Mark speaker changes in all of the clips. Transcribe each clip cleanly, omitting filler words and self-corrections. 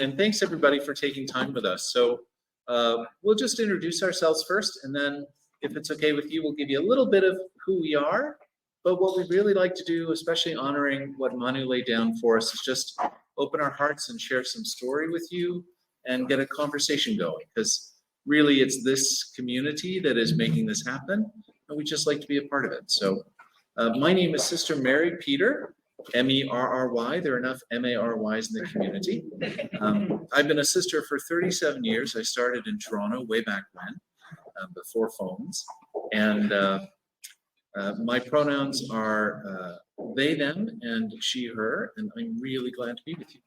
Speaker 1: And thanks everybody for taking time with us. So we'll just introduce ourselves first, and then if it's okay with you, we'll give you a little bit of who we are. But what we really like to do, especially honoring what Manu laid down for us, is just open our hearts and share some story with you and get a conversation going. Because really it's this community that is making this happen, and we just like to be a part of it. So my name is Sister Mary Peter, M-E-R-R-Y. There are enough M-A-R-Ys in the community. I've been a sister for 37 years. I started in Toronto way back when, before phones. And my pronouns are they, them, and she, her, and I'm really glad to be with you.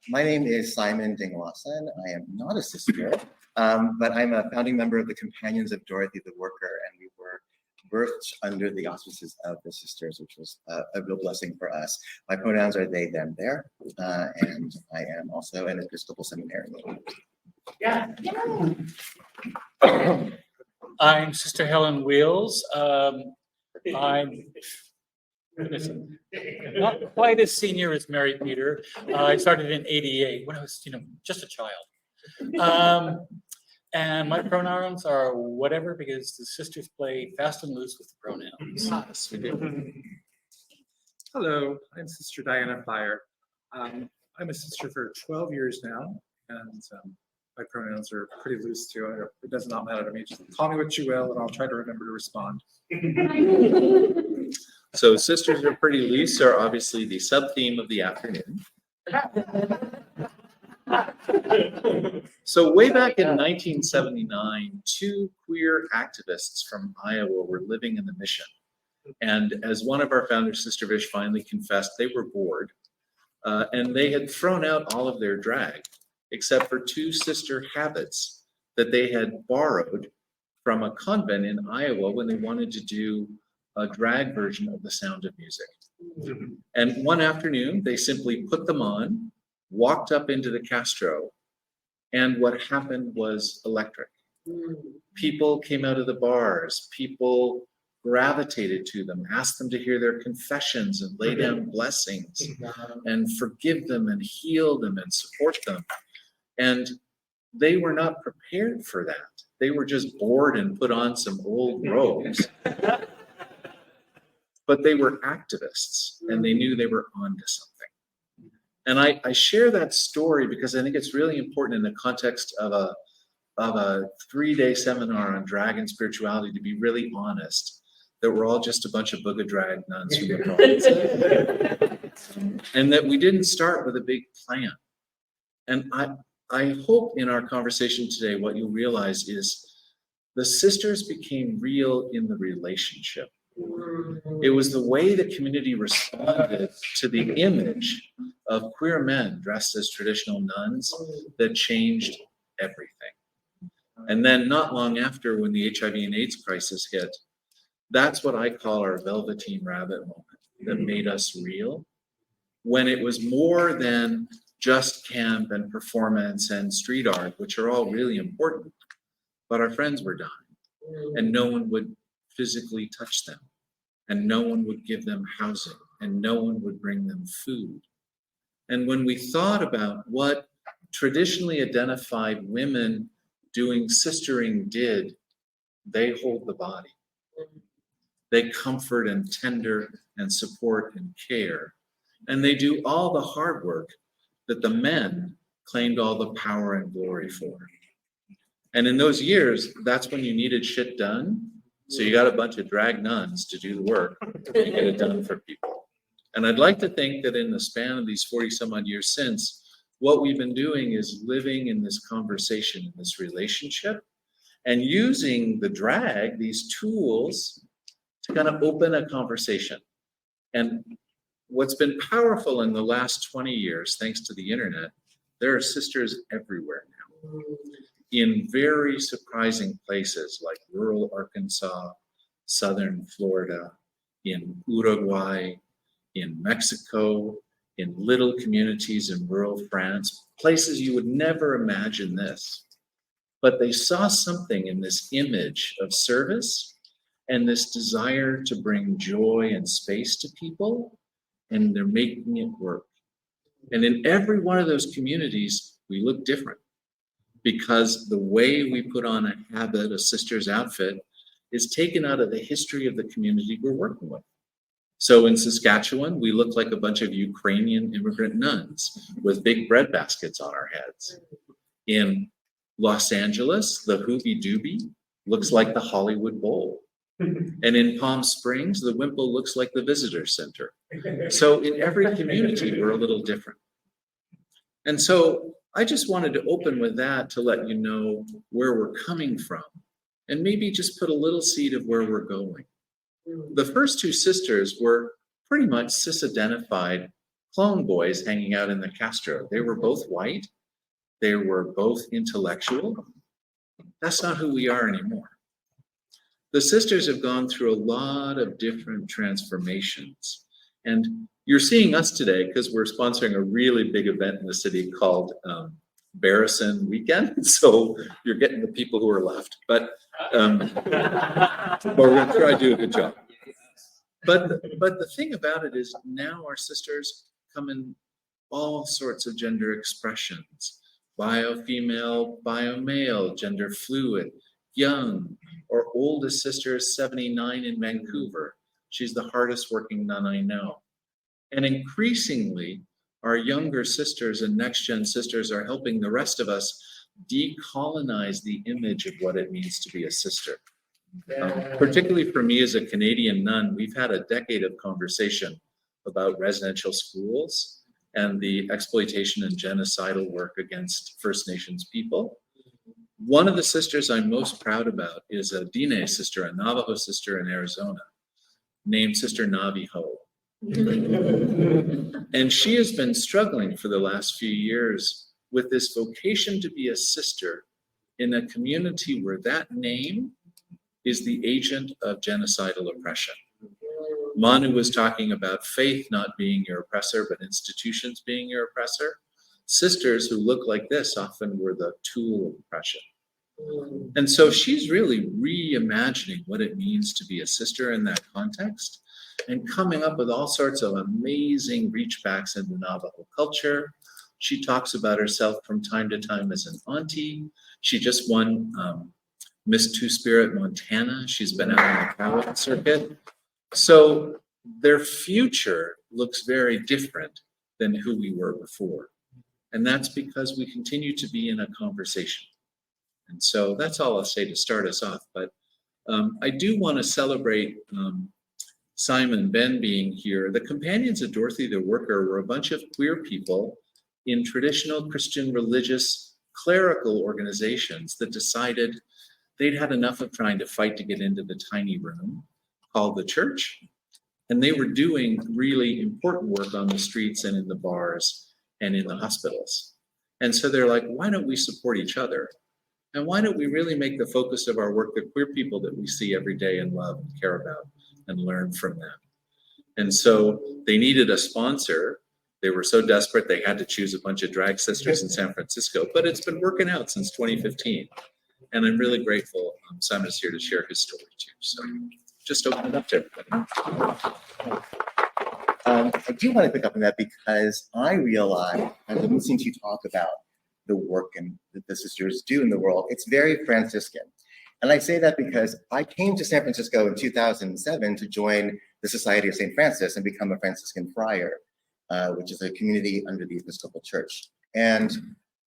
Speaker 2: My name is Simon Dingwasan. I am not a sister, but I'm a founding member of the Companions of Dorothy the Worker, and we were birthed under the auspices of the sisters, which was a real blessing for us. My pronouns are they, them, their, and I am also an Episcopal seminarian.
Speaker 3: Yeah. I'm Sister Helen Wheels. I'm not quite as senior as Mary Peter. I started in '88 when I was, just a child. And my pronouns are whatever, because the sisters play fast and loose with the pronouns.
Speaker 1: Yes, we do.
Speaker 4: Hello, I'm Sister Diana Fire. I'm a sister for 12 years now, and my pronouns are pretty loose too. It does not matter to me. Just call me what you will, and I'll try to remember to respond.
Speaker 1: So sisters are pretty loose are obviously the sub-theme of the afternoon. So way back in 1979, two queer activists from Iowa were living in the mission. And as one of our founders, Sister Vish, finally confessed, they were bored. And they had thrown out all of their drag, except for two sister habits that they had borrowed from a convent in Iowa when they wanted to do a drag version of The Sound of Music. And one afternoon, they simply put them on, walked up into the Castro, and what happened was electric. People came out of the bars, people gravitated to them, asked them to hear their confessions and lay down blessings and forgive them and heal them and support them. And they were not prepared for that. They were just bored and put on some old robes. But they were activists, and they knew they were onto something. And I share that story because I think it's really important in the context of a 3-day seminar on drag and spirituality to be really honest that we're all just a bunch of booga drag nuns from the province. And that we didn't start with a big plan. And I hope in our conversation today what you'll realize is the sisters became real in the relationship. It was the way the community responded to the image of queer men dressed as traditional nuns that changed everything. And then not long after, when the HIV and AIDS crisis hit, that's what I call our Velveteen Rabbit moment that made us real, when it was more than just camp and performance and street art, which are all really important, but our friends were dying and no one would physically touch them, and no one would give them housing, and no one would bring them food. And when we thought about what traditionally identified women doing sistering did, they hold the body. They comfort and tender and support and care. And they do all the hard work that the men claimed all the power and glory for. And in those years, that's when you needed shit done. So you got a bunch of drag nuns to do the work and get it done for people. And I'd like to think that in the span of these 40 some odd years since, what we've been doing is living in this conversation, in this relationship, and using the drag, these tools, to kind of open a conversation. And what's been powerful in the last 20 years, thanks to the internet, there are sisters everywhere now, in very surprising places like rural Arkansas, southern Florida, in Uruguay, in Mexico, in little communities in rural France, places you would never imagine this. But they saw something in this image of service and this desire to bring joy and space to people and they're making it work. And in every one of those communities, we look different because the way we put on a habit, a sister's outfit, is taken out of the history of the community we're working with. So in Saskatchewan, we look like a bunch of Ukrainian immigrant nuns with big bread baskets on our heads. In Los Angeles, the Hoobie Doobie looks like the Hollywood Bowl. And in Palm Springs, the Wimple looks like the visitor center. So in every community, we're a little different. And so I just wanted to open with that to let you know where we're coming from and maybe just put a little seed of where we're going. The first two sisters were pretty much cis-identified clone boys hanging out in the Castro. They were both white. They were both intellectual. That's not who we are anymore. The sisters have gone through a lot of different transformations. And you're seeing us today because we're sponsoring a really big event in the city called Barrison Weekend. So you're getting the people who are left, but we're going to try to do a good job. But the thing about it is now our sisters come in all sorts of gender expressions: bio-female, bio-male, gender fluid, young. Our oldest sister is 79 in Vancouver. She's the hardest working nun I know. And increasingly, our younger sisters and next-gen sisters are helping the rest of us decolonize the image of what it means to be a sister. Particularly for me as a Canadian nun, we've had a decade of conversation about residential schools and the exploitation and genocidal work against First Nations people. One of the sisters I'm most proud about is a Diné sister, a Navajo sister in Arizona, named Sister Navi Ho. And she has been struggling for the last few years with this vocation to be a sister in a community where that name is the agent of genocidal oppression. Manu was talking about faith not being your oppressor, but institutions being your oppressor. Sisters who look like this often were the tool of oppression. And so she's really reimagining what it means to be a sister in that context and coming up with all sorts of amazing reachbacks into Navajo culture. She talks about herself from time to time as an auntie. She just won Miss Two-Spirit Montana. She's been out on the Powwow circuit. So their future looks very different than who we were before. And that's because we continue to be in a conversation. And so that's all I'll say to start us off. But I do want to celebrate Simon Ben being here. The Companions of Dorothy the Worker were a bunch of queer people in traditional Christian religious clerical organizations that decided they'd had enough of trying to fight to get into the tiny room called the church. And they were doing really important work on the streets and in the bars and in the hospitals. And so they're like, why don't we support each other? And why don't we really make the focus of our work the queer people that we see every day and love and care about and learn from them? And so they needed a sponsor. They were so desperate they had to choose a bunch of drag sisters in San Francisco, but it's been working out since 2015. And I'm really grateful Simon is here to share his story too. So just open it up to everybody.
Speaker 2: I do want to pick up on that because I realize, as I've listened to you talk about the work and that the sisters do in the world, it's very Franciscan. And I say that because I came to San Francisco in 2007 to join the Society of St. Francis and become a Franciscan friar, which is a community under the Episcopal Church. And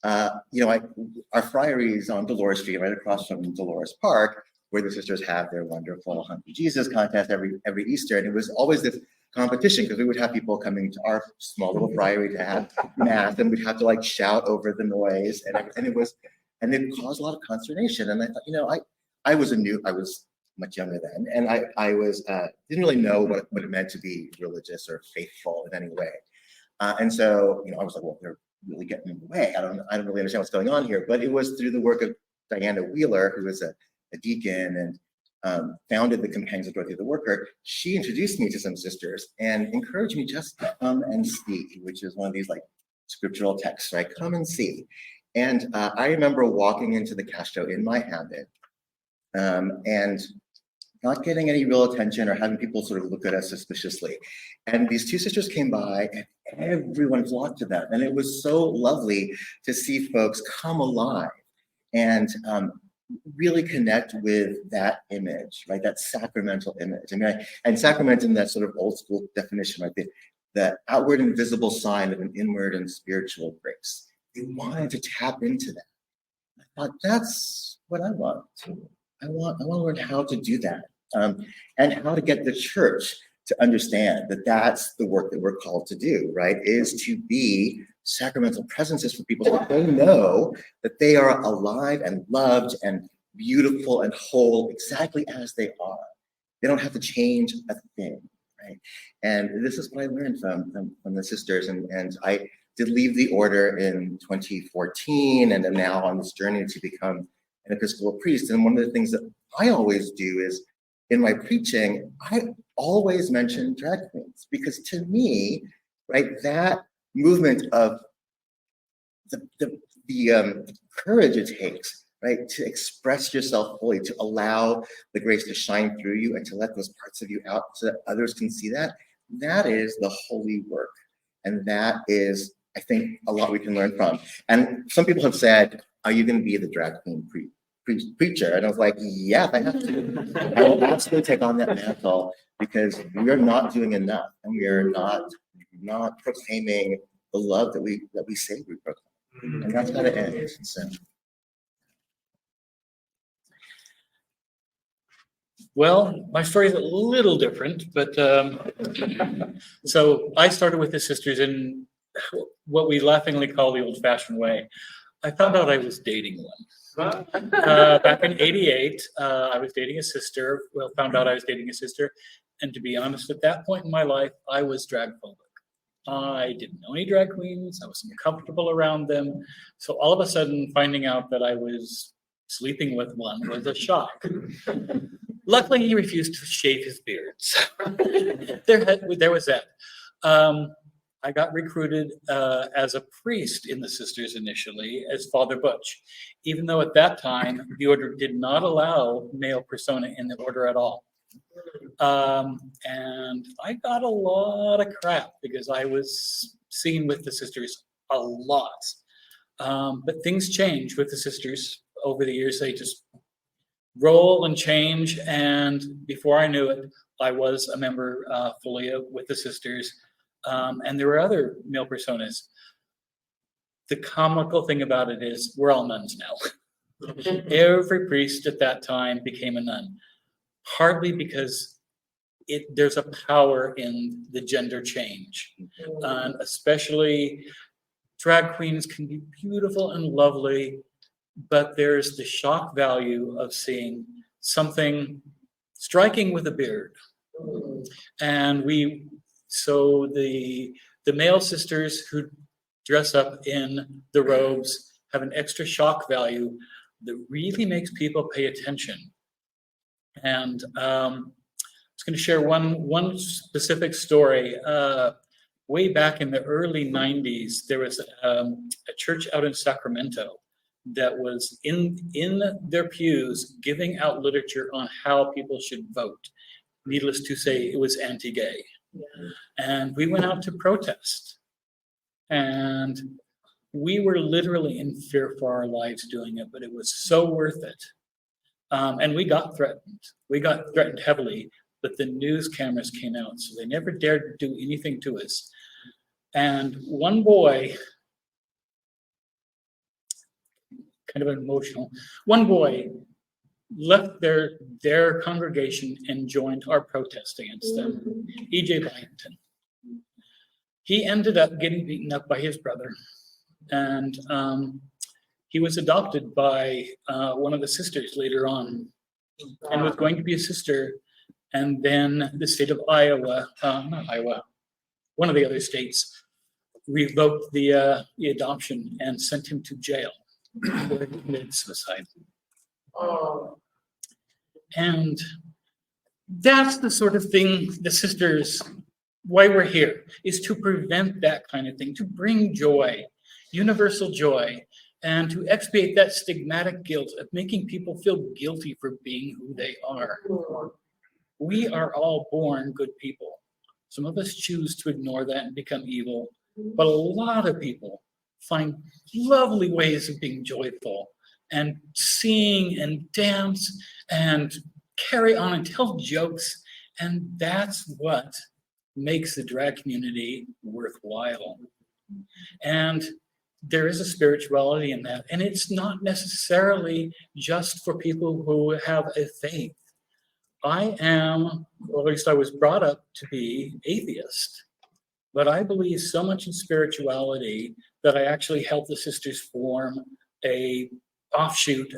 Speaker 2: our friary is on Dolores Street, right across from Dolores Park, where the sisters have their wonderful Hungry Jesus contest every Easter. And it was always this competition because we would have people coming to our small little friary to have mass, and we'd have to like shout over the noise and it caused a lot of consternation. And I thought, I was much younger then, and I was didn't really know what it meant to be religious or faithful in any way. And so, I was like, well, they're really getting in the way. I don't really understand what's going on here. But it was through the work of Diana Wheeler, who was a deacon and founded the Companions of Dorothy the Worker. She introduced me to some sisters and encouraged me just to come and see, which is one of these like scriptural texts, right? Come and see. And I remember walking into the Castro in my habit and not getting any real attention or having people sort of look at us suspiciously. And these two sisters came by and everyone flocked to them. And it was so lovely to see folks come alive and really connect with that image, right? That sacramental image. I mean, and sacrament in that sort of old school definition, right? The outward and visible sign of an inward and spiritual grace. They wanted to tap into that. I thought, that's what I want to. I want to learn how to do that, and how to get the church to understand that that's the work that we're called to do, right? Is to be sacramental presences for people so that they know that they are alive and loved and beautiful and whole exactly as they are. They don't have to change a thing, right? And this is what I learned from the sisters, and I did leave the order in 2014, and am now on this journey to become an Episcopal priest. And one of the things that I always do is, in my preaching, I always mention drag queens, because to me, right, that movement of the courage it takes, right, to express yourself fully, to allow the grace to shine through you and to let those parts of you out so that others can see that, that is the holy work. And that is, I think, a lot we can learn from. And some people have said, are you going to be the drag queen preacher? And I was like, yeah, I have to. I will absolutely take on that mantle, because we are not doing enough, and we are not proclaiming the love that we say we proclaim, and that's got to end. So.
Speaker 3: Well, my story is a little different, but so I started with the sisters in what we laughingly call the old-fashioned way. I found out I was dating one. Back in '88, I was dating a sister. Well, found out I was dating a sister. And to be honest, at that point in my life, I was drag phobic. I didn't know any drag queens. I was uncomfortable around them. So all of a sudden, finding out that I was sleeping with one was a shock. Luckily, he refused to shave his beard. So there was that. I got recruited as a priest in the sisters initially as Father Butch, even though at that time the order did not allow male persona in the order at all. And I got a lot of crap because I was seen with the sisters a lot. But things change with the sisters over the years. They just roll and change. And before I knew it, I was a member fully with the sisters. And there were other male personas. The comical thing about it is we're all nuns now. Every priest at that time became a nun, partly because there's a power in the gender change. And especially drag queens can be beautiful and lovely, but there's the shock value of seeing something striking with a beard. And so the male sisters who dress up in the robes have an extra shock value that really makes people pay attention. And I was going to share one specific story. Way back in the early 90s, there was a church out in Sacramento that was in their pews giving out literature on how people should vote. Needless to say, it was anti-gay. Yeah. And we went out to protest. And we were literally in fear for our lives doing it, but it was so worth it. And we got threatened. We got threatened heavily, but the news cameras came out, so they never dared do anything to us. And one boy, kind of emotional, one boy left their congregation and joined our protest against them, E.J. Byington. He ended up getting beaten up by his brother, and he was adopted by one of the sisters later on, and was going to be a sister. And then the state of Iowa, not Iowa, one of the other states, revoked the adoption and sent him to jail where he committed suicide. And that's the sort of thing the sisters, why we're here, is to prevent that kind of thing, to bring joy, universal joy, and to expiate that stigmatic guilt of making people feel guilty for being who they are. We are all born good people. Some of us choose to ignore that and become evil, but a lot of people find lovely ways of being joyful and sing and dance and carry on and tell jokes. And that's what makes the drag community worthwhile. And there is a spirituality in that. And it's not necessarily just for people who have a faith. I am, or at least I was brought up to be atheist, but I believe so much in spirituality that I actually helped the sisters form a offshoot,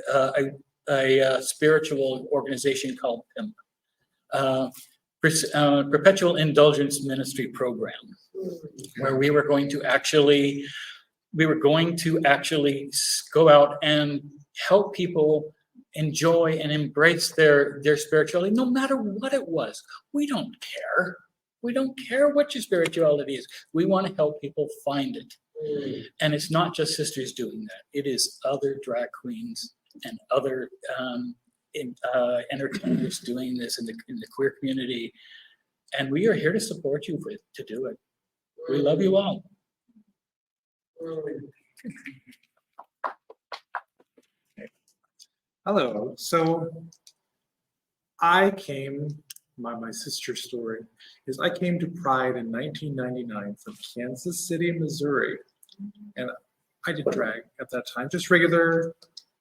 Speaker 3: a spiritual organization called PIMP, Perpetual Indulgence Ministry Program, where we were going to actually go out and help people enjoy and embrace their spirituality, no matter what it was. We don't care. We don't care what your spirituality is. We want to help people find it. And it's not just sisters doing that. It is other drag queens and other entertainers doing this in the queer community. And we are here to support you to do it. We love you all.
Speaker 4: Hello. So I came, my sister's story is I came to Pride in 1999 from Kansas City, Missouri. And I did drag at that time, just regular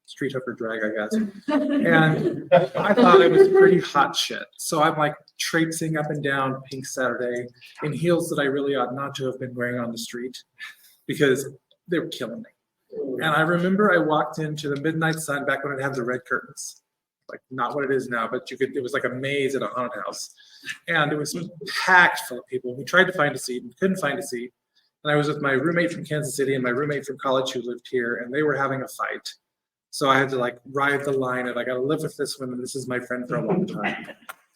Speaker 4: street hooker drag, I guess. And I thought it was pretty hot shit. So I'm like traipsing up and down Pink Saturday in heels that I really ought not to have been wearing on the street because they were killing me. And I remember I walked into the Midnight Sun back when it had the red curtains, like not what it is now, but it was like a maze at a haunted house. And it was packed full of people. We tried to find a seat and couldn't find a seat. And I was with my roommate from Kansas City and my roommate from college who lived here, and they were having a fight. So I had to like ride the line of I got to live with this one, and this is my friend for a long time.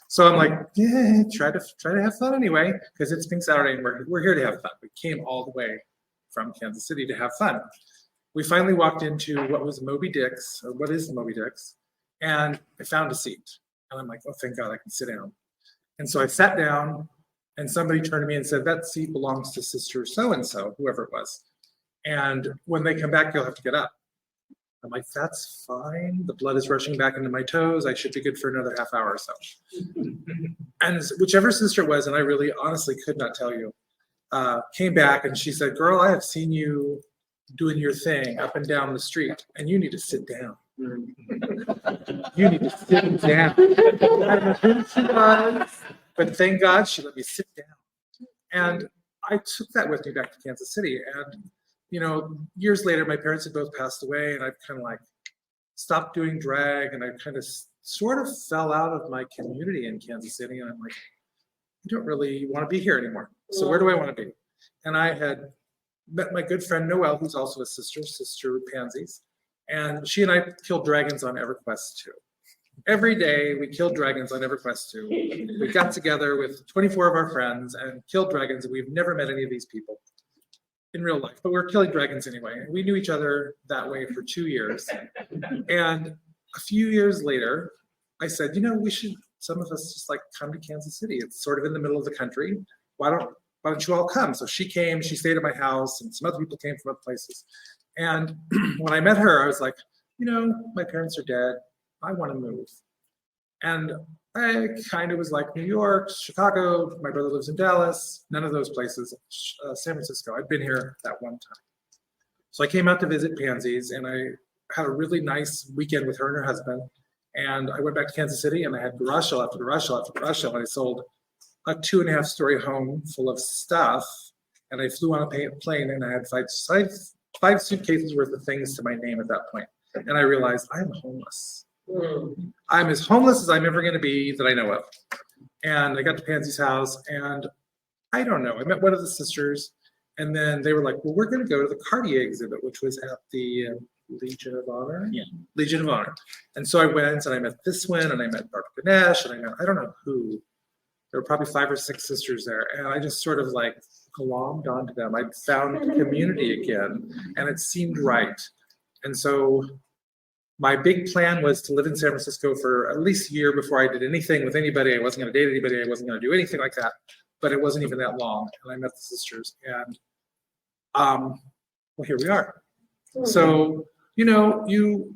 Speaker 4: So I'm like, yeah, try to have fun anyway, because it's Pink Saturday and we're here to have fun. We came all the way from Kansas City to have fun. We finally walked into what was Moby Dick's, or what is Moby Dick's, and I found a seat. And I'm like, oh, thank God I can sit down. And so I sat down, and somebody turned to me and said, that seat belongs to Sister so-and-so, whoever it was. And when they come back, you'll have to get up. I'm like, that's fine. The blood is rushing back into my toes. I should be good for another half hour or so. And whichever sister it was, and I really honestly could not tell you, came back and she said, girl, I have seen you doing your thing up and down the street, and you need to sit down. You need to sit down. I don't know who she was, but thank God she let me sit down. And I took that with me back to Kansas City. And, you know, years later, my parents had both passed away, and I kind of like stopped doing drag, and I kind of sort of fell out of my community in Kansas City. And I'm like, I don't really want to be here anymore. So where do I want to be? And I had met my good friend Noelle, who's also a sister Pansies, and she and I killed dragons on EverQuest 2. Every day we killed dragons on EverQuest 2. We got together with 24 of our friends and killed dragons, and we've never met any of these people in real life, but we're killing dragons anyway. And we knew each other that way for 2 years. And a few years later, I said, you know, we should, some of us just like come to Kansas City. It's sort of in the middle of the country. Why don't you all come? So she came, she stayed at my house, and some other people came from other places. And when I met her, I was like, you know, my parents are dead. I want to move. And I kind of was like New York, Chicago, my brother lives in Dallas, none of those places, San Francisco. I'd been here that one time. So I came out to visit Pansies, and I had a really nice weekend with her and her husband. And I went back to Kansas City, and I had garage sale after garage sale after garage sale, and I sold a 2.5-story home full of stuff. And I flew on a plane, and I had five suitcases worth of things to my name at that point. And I realized I'm homeless. I'm as homeless as I'm ever going to be that I know of. And I got to Pansy's house, and I don't know. I met one of the sisters, and then they were like, well, we're going to go to the Cartier exhibit, which was at the Legion of Honor. Yeah, Legion of Honor. And so I went, and I met this one, and I met Barbara Ganesh, and I met, I don't know who. There were probably 5 or 6 sisters there. And I just sort of like glommed onto them. I'd found community again, and it seemed right. And so my big plan was to live in San Francisco for at least a year before I did anything with anybody. I wasn't going to date anybody. I wasn't going to do anything like that. But it wasn't even that long, and I met the sisters, and well, here we are. So, you know, you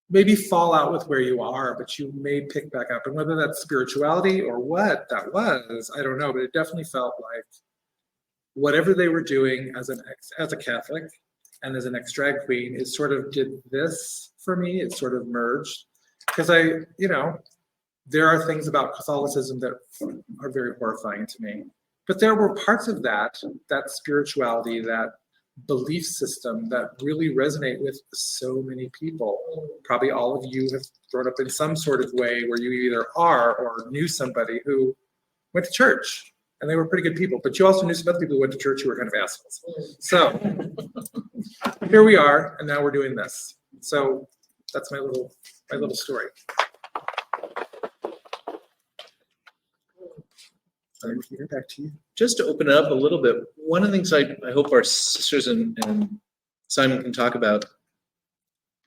Speaker 4: maybe fall out with where you are, but you may pick back up. And whether that's spirituality or what that was, I don't know, but it definitely felt like whatever they were doing as a Catholic and as an ex-drag queen, it sort of did this for me. It sort of merged. Because you know, there are things about Catholicism that are very horrifying to me. But there were parts of that spirituality, that belief system that really resonate with so many people. Probably all of you have grown up in some sort of way where you either are or knew somebody who went to church, and they were pretty good people, but you also knew some other people who went to church who were kind of assholes. So here we are, and now we're doing this. So that's my little story. Back to you.
Speaker 1: Just to open it up a little bit, one of the things I hope our sisters and Simon can talk about,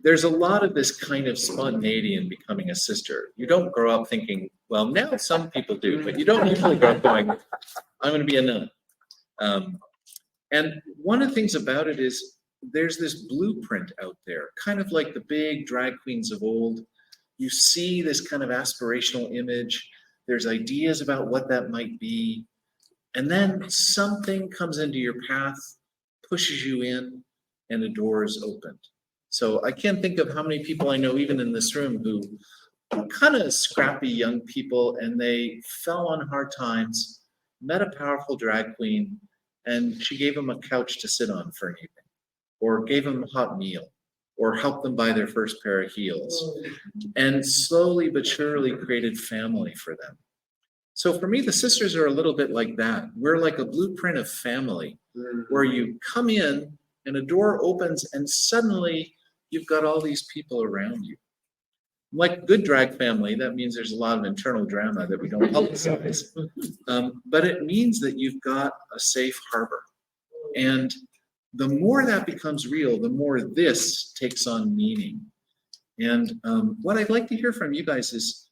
Speaker 1: there's a lot of this kind of spontaneity in becoming a sister. You don't grow up thinking, well, now some people do, but you don't usually grow up going, I'm going to be a nun. And one of the things about it is there's this blueprint out there, kind of like the big drag queens of old. You see this kind of aspirational image. There's ideas about what that might be. And then something comes into your path, pushes you in, and a door is opened. So I can't think of how many people I know, even in this room, who were kind of scrappy young people, and they fell on hard times, met a powerful drag queen, and she gave them a couch to sit on for an evening, or gave them a hot meal, or helped them buy their first pair of heels, and slowly but surely created family for them. So for me, the sisters are a little bit like that. We're like a blueprint of family, where you come in and a door opens and suddenly you've got all these people around you. Like good drag family, that means there's a lot of internal drama that we don't publicize. But it means that you've got a safe harbor. And the more that becomes real, the more this takes on meaning. And what I'd like to hear from you guys is,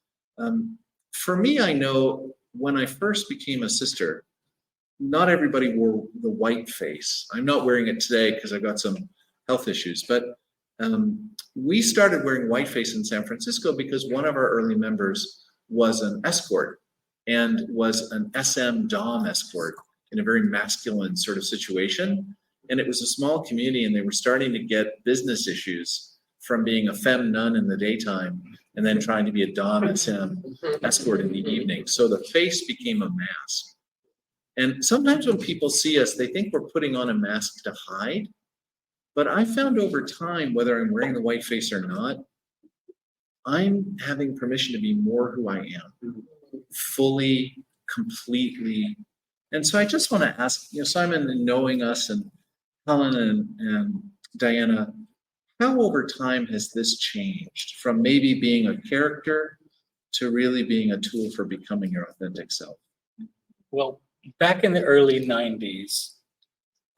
Speaker 1: for me, I know when I first became a sister, not everybody wore the white face. I'm not wearing it today because I've got some health issues, but we started wearing white face in San Francisco because one of our early members was an escort and was an SM Dom escort in a very masculine sort of situation. And it was a small community, and they were starting to get business issues from being a femme nun in the daytime and then trying to be a Dom SM escort in the evening. So the face became a mask. And sometimes when people see us, they think we're putting on a mask to hide. But I found over time, whether I'm wearing the white face or not, I'm having permission to be more who I am, fully, completely. And so I just want to ask, Simon, and knowing us, and Helen and Diana, how over time has this changed from maybe being a character to really being a tool for becoming your authentic self?
Speaker 3: Well, back in the early 90s,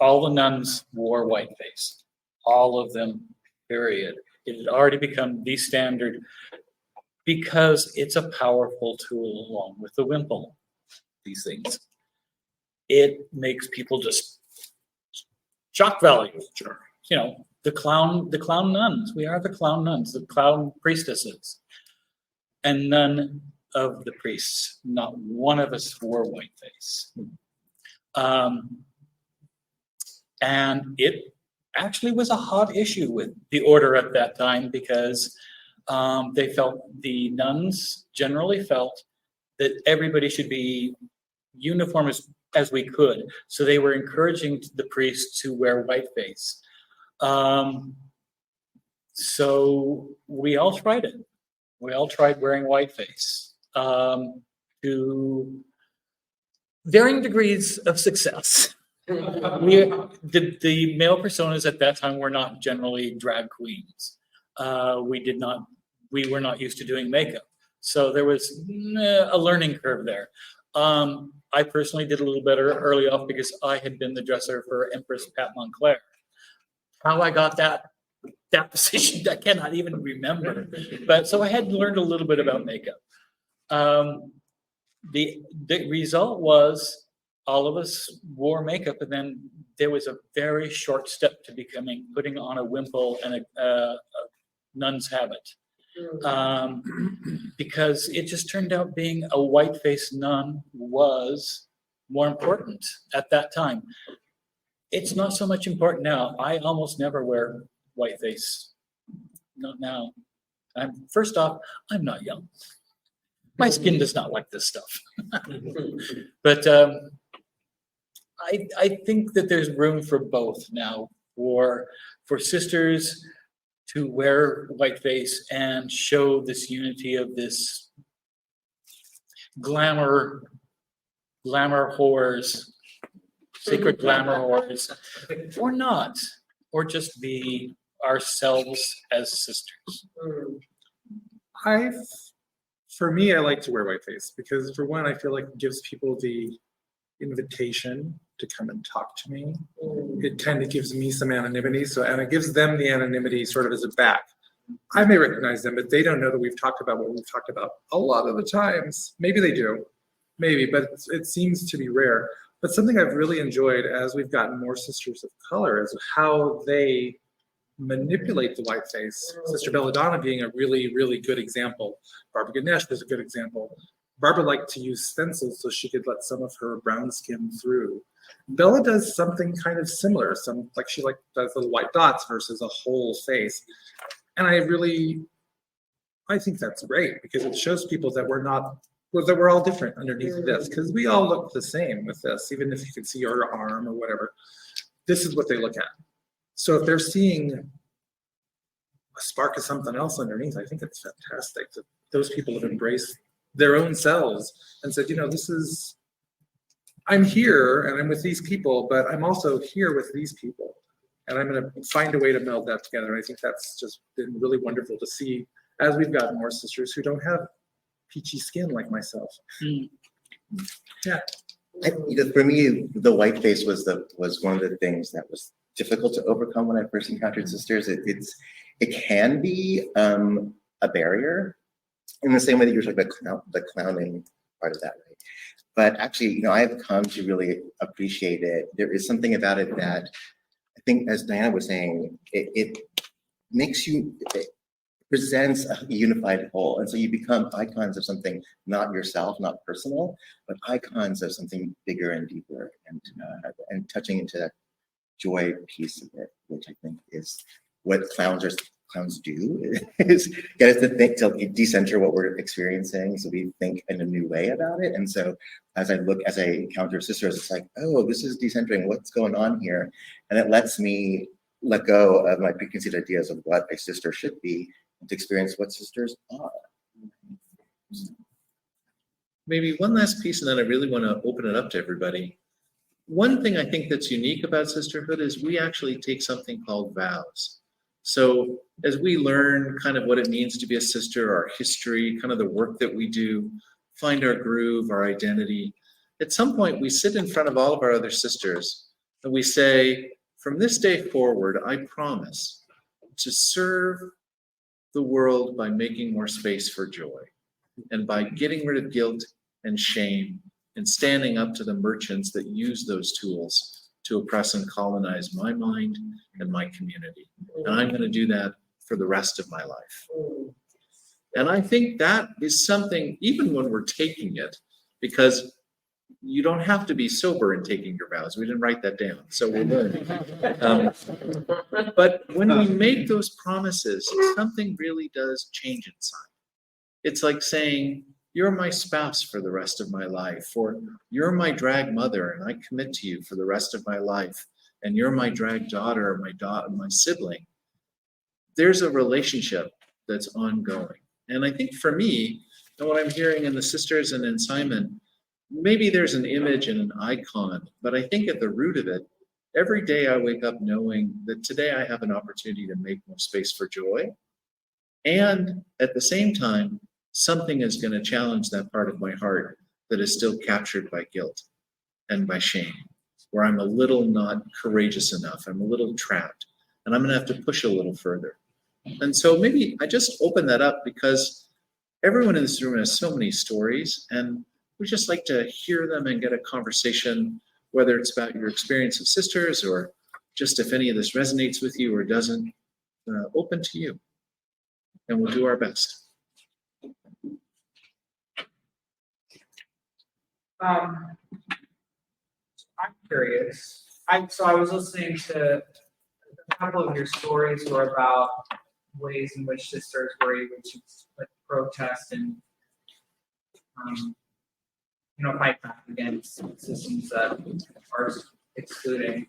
Speaker 3: all the nuns wore whiteface. All of them, period. It had already become the standard because it's a powerful tool along with the wimple, these things. It makes people just shock value. Sure. The clown nuns. We are the clown nuns, the clown priestesses. And none of the priests, not one of us wore whiteface. And it actually was a hot issue with the order at that time because the nuns generally felt that everybody should be uniform as we could. So they were encouraging the priests to wear whiteface. So we all tried it. We all tried wearing whiteface to varying degrees of success. The male personas at that time were not generally drag queens. We were not used to doing makeup. So there was a learning curve there. I personally did a little better early off because I had been the dresser for Empress Pat Montclair. How I got that, that position. I cannot even remember. But so I had learned a little bit about makeup. The result was all of us wore makeup, and then there was a very short step to putting on a wimple and a nun's habit. Because it just turned out being a white-faced nun was more important at that time. It's not so much important now. I almost never wear whiteface. Not now. First off, I'm not young. My skin does not like this stuff. But I think that there's room for both now, for sisters to wear whiteface and show this unity of this glamour whores, sacred glamour whores, or not, or just be ourselves as sisters.
Speaker 4: For me, I like to wear whiteface because, for one, I feel like it gives people the invitation to come and talk to me. It kind of gives me some anonymity, and it gives them the anonymity sort of as a back. I may recognize them, but they don't know that we've talked about what we've talked about a lot of the times. Maybe they do, maybe, but it seems to be rare. But something I've really enjoyed as we've gotten more sisters of color is how they manipulate the whiteface. Sister Belladonna being a really, really good example. Barbara Ganesh was a good example. Barbara liked to use stencils so she could let some of her brown skin through. Bella does something kind of similar. She does little white dots versus a whole face. And I think that's great because it shows people that we're all different underneath this, because we all look the same with this, even if you can see your arm or whatever. This is what they look at. So if they're seeing a spark of something else underneath, I think it's fantastic that those people have embraced their own selves and said, I'm here and I'm with these people, but I'm also here with these people. And I'm going to find a way to meld that together. And I think that's just been really wonderful to see as we've got more sisters who don't have peachy skin like myself. Yeah.
Speaker 2: For me, the whiteface was one of the things that was difficult to overcome when I first encountered sisters. It can be a barrier in the same way that you're talking about the clowning part of that, right? But actually, I've come to really appreciate it. There is something about it that I think, as Diana was saying, it presents a unified whole. And so you become icons of something not yourself, not personal, but icons of something bigger and deeper, and touching into that joy piece of it, which I think is what clowns do, is get us to think, to decenter what we're experiencing, so we think in a new way about it. And so as I encounter sisters, it's like, oh, this is decentering, what's going on here? And it lets me let go of my preconceived ideas of what a sister should be, and to experience what sisters are.
Speaker 1: Maybe one last piece, and then I really want to open it up to everybody. One thing I think that's unique about sisterhood is we actually take something called vows. So as we learn kind of what it means to be a sister, our history, kind of the work that we do, find our groove, our identity, at some point we sit in front of all of our other sisters and we say, from this day forward, I promise to serve the world by making more space for joy and by getting rid of guilt and shame and standing up to the merchants that use those tools to oppress and colonize my mind and my community. And I'm going to do that for the rest of my life. And I think that is something, even when we're taking it, because you don't have to be sober in taking your vows. We didn't write that down, so we're learning. But when we make those promises, something really does change inside. It's like saying, you're my spouse for the rest of my life, or you're my drag mother and I commit to you for the rest of my life, and you're my drag daughter or my sibling. There's a relationship that's ongoing. And I think for me, and what I'm hearing in the sisters and in Simon, maybe there's an image and an icon, but I think at the root of it, every day I wake up knowing that today I have an opportunity to make more space for joy. And at the same time, something is going to challenge that part of my heart that is still captured by guilt and by shame, where I'm a little not courageous enough. I'm a little trapped. and I'm going to have to push a little further. And so maybe I just open that up because everyone in this room has so many stories, and we just like to hear them and get a conversation, whether it's about your experience of sisters or just if any of this resonates with you or doesn't, open to you. And we'll do our best.
Speaker 5: I'm curious. So I was listening to a couple of your stories were about ways in which sisters were able to like protest and fight back against systems that are excluding.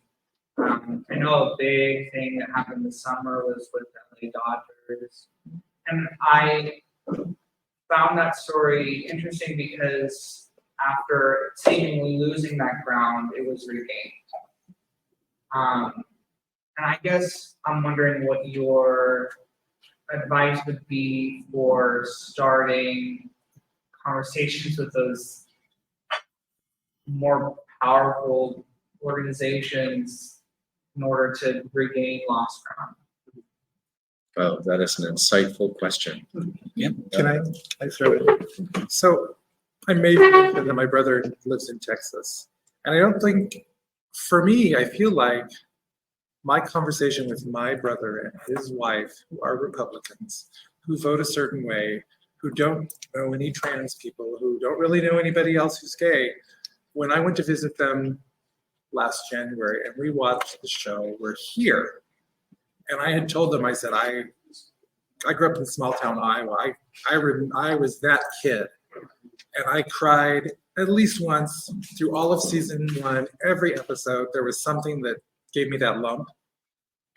Speaker 5: I know a big thing that happened this summer was with LA Dodgers, and I found that story interesting because after seemingly losing that ground, it was regained. And I guess I'm wondering what your advice would be for starting conversations with those more powerful organizations in order to regain lost ground.
Speaker 1: Oh, that is an insightful question. Yeah.
Speaker 4: Can I throw it? So I made mention that my brother lives in Texas. And I don't think, for me, I feel like my conversation with my brother and his wife, who are Republicans, who vote a certain way, who don't know any trans people, who don't really know anybody else who's gay, when I went to visit them last January and we watched the show, we're here. And I had told them, I said, I grew up in small town Iowa. I was that kid. And I cried at least once through all of season 1. Every episode, there was something that gave me that lump.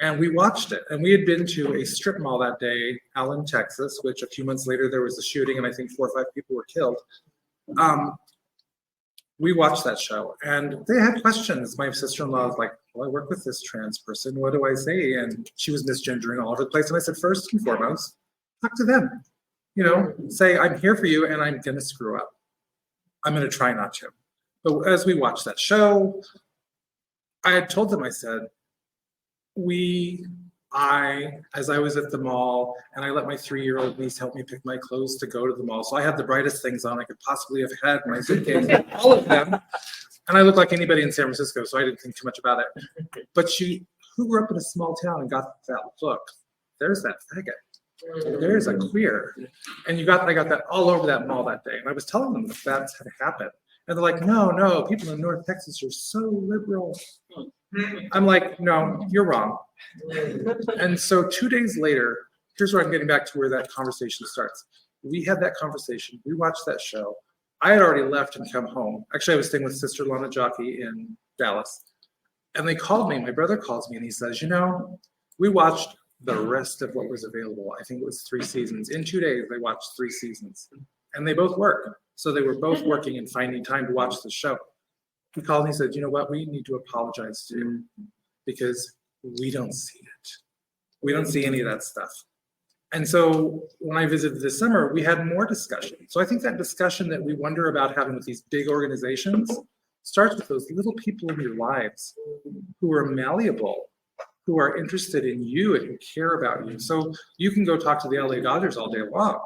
Speaker 4: And we watched it. And we had been to a strip mall that day, Allen, Texas, which a few months later there was a shooting and I think 4 or 5 people were killed. We watched that show and they had questions. My sister-in-law was like, well, I work with this trans person. What do I say? And she was misgendering all over the place. And I said, first and foremost, talk to them. Say, I'm here for you and I'm going to screw up. I'm going to try not to. But as we watched that show, I had told them, I said, as I was at the mall and I let my 3-year-old niece help me pick my clothes to go to the mall. So I had the brightest things on I could possibly have had in my suitcase, all of them. And I looked like anybody in San Francisco, so I didn't think too much about it. But who grew up in a small town and got that look? There's that faggot. There's a queer. And I got that all over that mall that day. And I was telling them that that's had happened. And they're like, no, people in North Texas are so liberal. I'm like, no, you're wrong. And so 2 days later, here's where I'm getting back to where that conversation starts. We had that conversation. We watched that show. I had already left and come home. Actually, I was staying with Sister Lana Jockey in Dallas. And they called me. My brother calls me and he says, we watched the rest of what was available. I think it was 3 seasons. In 2 days, they watched 3 seasons. And they both work. So they were both working and finding time to watch the show. He called me and said, you know what, we need to apologize to you because we don't see it. We don't see any of that stuff. And so when I visited this summer, we had more discussion. So I think that discussion that we wonder about having with these big organizations starts with those little people in your lives who are malleable, who are interested in you and who care about you. So you can go talk to the LA Dodgers all day long,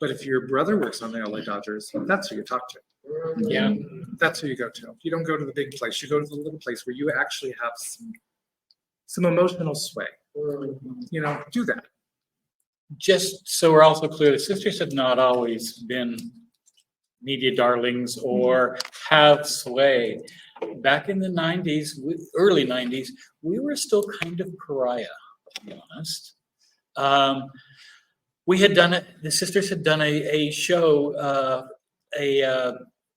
Speaker 4: but if your brother works on the LA Dodgers, that's who you talk to.
Speaker 3: Yeah.
Speaker 4: That's who you go to. You don't go to the big place. You go to the little place where you actually have some emotional sway. Do that.
Speaker 3: Just so we're also clear, the sisters have not always been media darlings or have sway. Back in the 90s, early 90s, we were still kind of pariah, to be honest. We had done it, the sisters had done a show,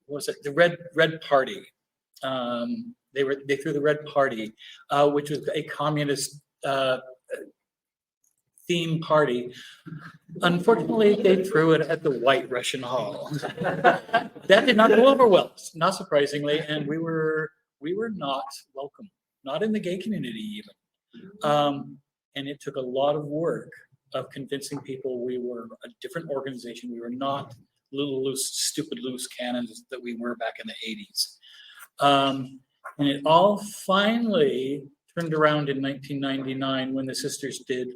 Speaker 3: what was it, the Red Party. They threw the Red Party, which was a communist theme party. Unfortunately, they threw it at the White Russian Hall. That did not go over well, not surprisingly, and we were not welcome, not in the gay community even. And it took a lot of work of convincing people we were a different organization. We were not little stupid loose cannons that we were back in the 80s. And it all finally turned around in 1999 when the sisters did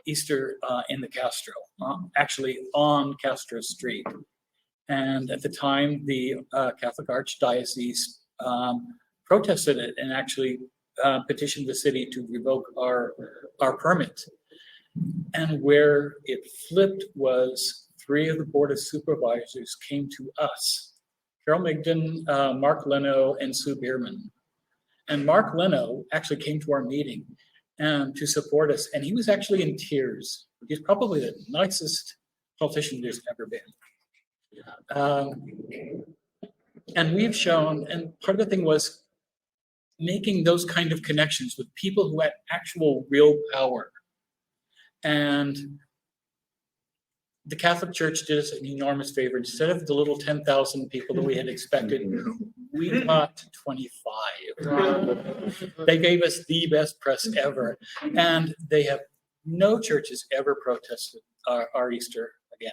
Speaker 3: Easter in the Castro, actually on Castro Street. And at the time, the Catholic Archdiocese protested it and actually petitioned the city to revoke our permit. And where it flipped was 3 of the Board of Supervisors came to us, Carol Migden, Mark Leno, and Sue Bierman. And Mark Leno actually came to our meeting to support us, and he was actually in tears. He's probably the nicest politician there's ever been. And we've shown, and part of the thing was making those kind of connections with people who had actual real power. And the Catholic Church did us an enormous favor. Instead of the little 10,000 people that we had expected, we got 25. They gave us the best press ever. And they have, no churches ever protested our Easter again.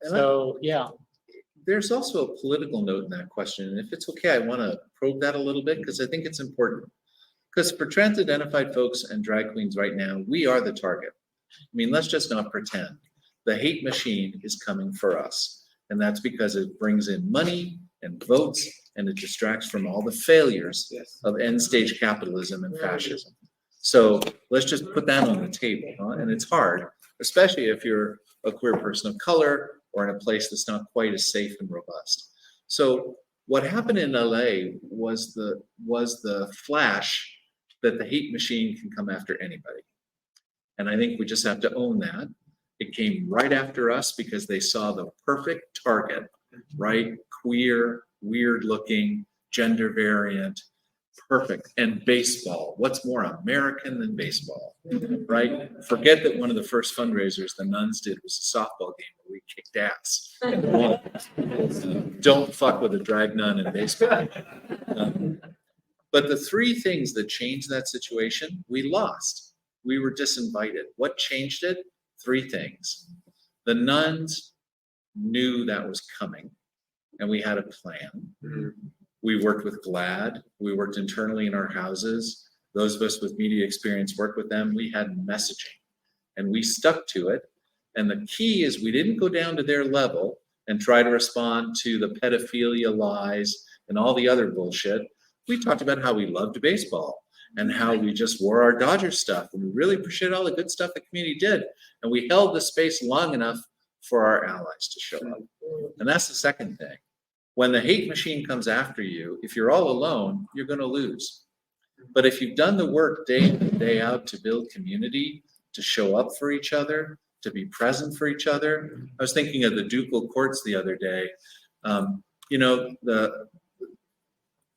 Speaker 3: So, yeah.
Speaker 1: There's also a political note in that question. And if it's okay, I want to probe that a little bit because I think it's important. Because for trans identified folks and drag queens right now, we are the target. I mean, let's just not pretend. The hate machine is coming for us. And that's because it brings in money and votes and it distracts from all the failures of end stage capitalism and fascism. So let's just put that on the table. And it's hard, especially if you're a queer person of color or in a place that's not quite as safe and robust. So what happened in LA was the flash that the hate machine can come after anybody. And I think we just have to own that. It came right after us because they saw the perfect target, right? Queer, weird looking, gender variant, perfect. And baseball. What's more American than baseball, right? Forget that one of the first fundraisers the nuns did was a softball game where we kicked ass. Don't fuck with a drag nun in baseball. But the 3 things that changed that situation, we lost. We were disinvited. What changed it? 3 things. The nuns knew that was coming, and we had a plan. We worked with GLAAD. We worked internally in our houses. Those of us with media experience worked with them. We had messaging, and we stuck to it. And the key is we didn't go down to their level and try to respond to the pedophilia lies and all the other bullshit. We talked about how we loved baseball and how we just wore our Dodgers stuff. And we really appreciated all the good stuff the community did. And we held the space long enough for our allies to show up. And that's the second thing. When the hate machine comes after you, if you're all alone, you're going to lose. But if you've done the work day in and day out to build community, to show up for each other, to be present for each other. I was thinking of the ducal courts the other day.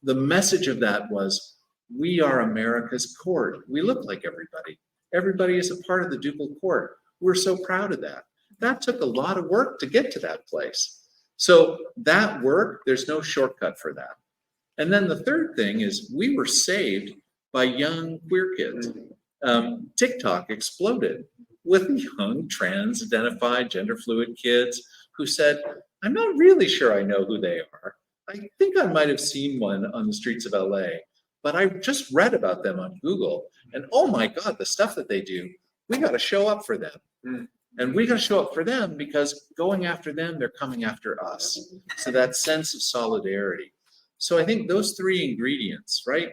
Speaker 1: The message of that was, we are America's court. We look like everybody. Everybody is a part of the ducal court. We're so proud of that. That took a lot of work to get to that place. So that work, there's no shortcut for that. And then the third thing is we were saved by young queer kids. TikTok exploded with young trans-identified, gender-fluid kids who said, I'm not really sure I know who they are. I think I might have seen one on the streets of LA, but I just read about them on Google. And oh my God, the stuff that they do, we got to show up for them. And we got to show up for them because going after them, they're coming after us. So that sense of solidarity. So I think those 3 ingredients, right?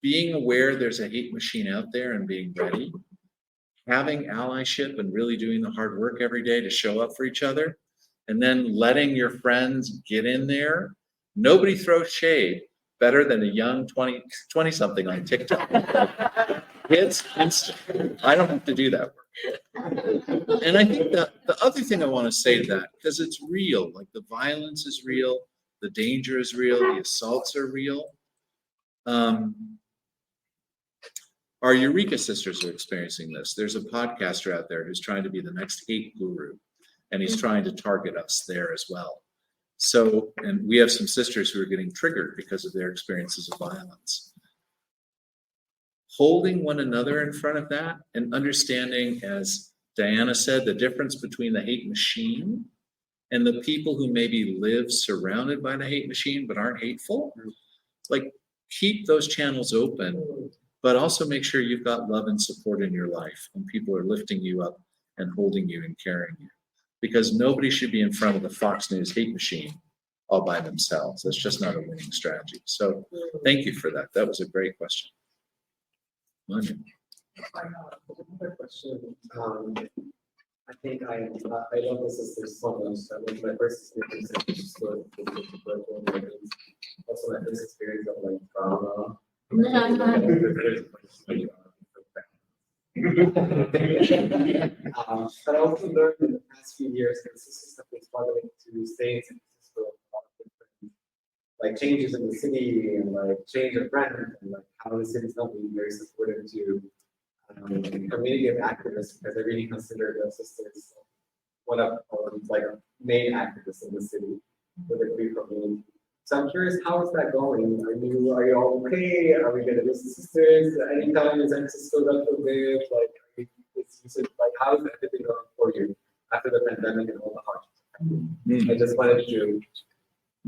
Speaker 1: Being aware there's a hate machine out there and being ready, having allyship and really doing the hard work every day to show up for each other, and then letting your friends get in there. Nobody throws shade better than a young 20-something on TikTok. It's instant. I don't have to do that work. And I think that the other thing I want to say to that, because it's real, like the violence is real, the danger is real, the assaults are real. Our Eureka sisters are experiencing this. There's a podcaster out there who's trying to be the next hate guru, and he's trying to target us there as well. So, and we have some sisters who are getting triggered because of their experiences of violence. Holding one another in front of that and understanding, as Diana said, the difference between the hate machine and the people who maybe live surrounded by the hate machine but aren't hateful. Like, keep those channels open, but also make sure you've got love and support in your life and people are lifting you up and holding you and carrying you. Because nobody should be in front of the Fox News hate machine all by themselves. That's just not a winning strategy. So thank you for that. That was a great question. Manya.
Speaker 6: Another question. I think I love the sisters so much. That was my first experience at the school. Also, my first experience of like drama. But I also learned in the past few years that sisters have been struggling to stay in San Francisco. Like changes in the city and like change of rent and like how the city's not being very supportive to community of activists, because I really consider the sisters one of like main activists in the city for the queer community. So I'm curious, how is that going? Are you all okay? Are we gonna miss the sisters? Anytime in San Francisco that feel good? Like like how is everything going for you after the pandemic and all the hardships? I just wanted to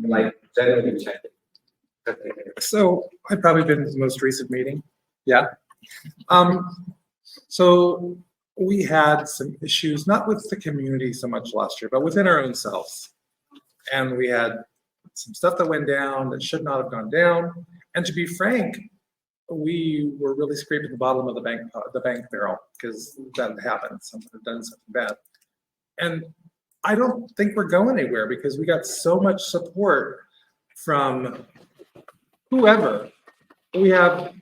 Speaker 6: like generally check it.
Speaker 4: So I've probably been to the most recent meeting. Yeah. So we had some issues, not with the community so much last year, but within our own selves. And we had some stuff that went down that should not have gone down. And to be frank, we were really scraping the bottom of the bank barrel, because that happened. Someone had done something bad. And I don't think we're going anywhere, because we got so much support from whoever. We have,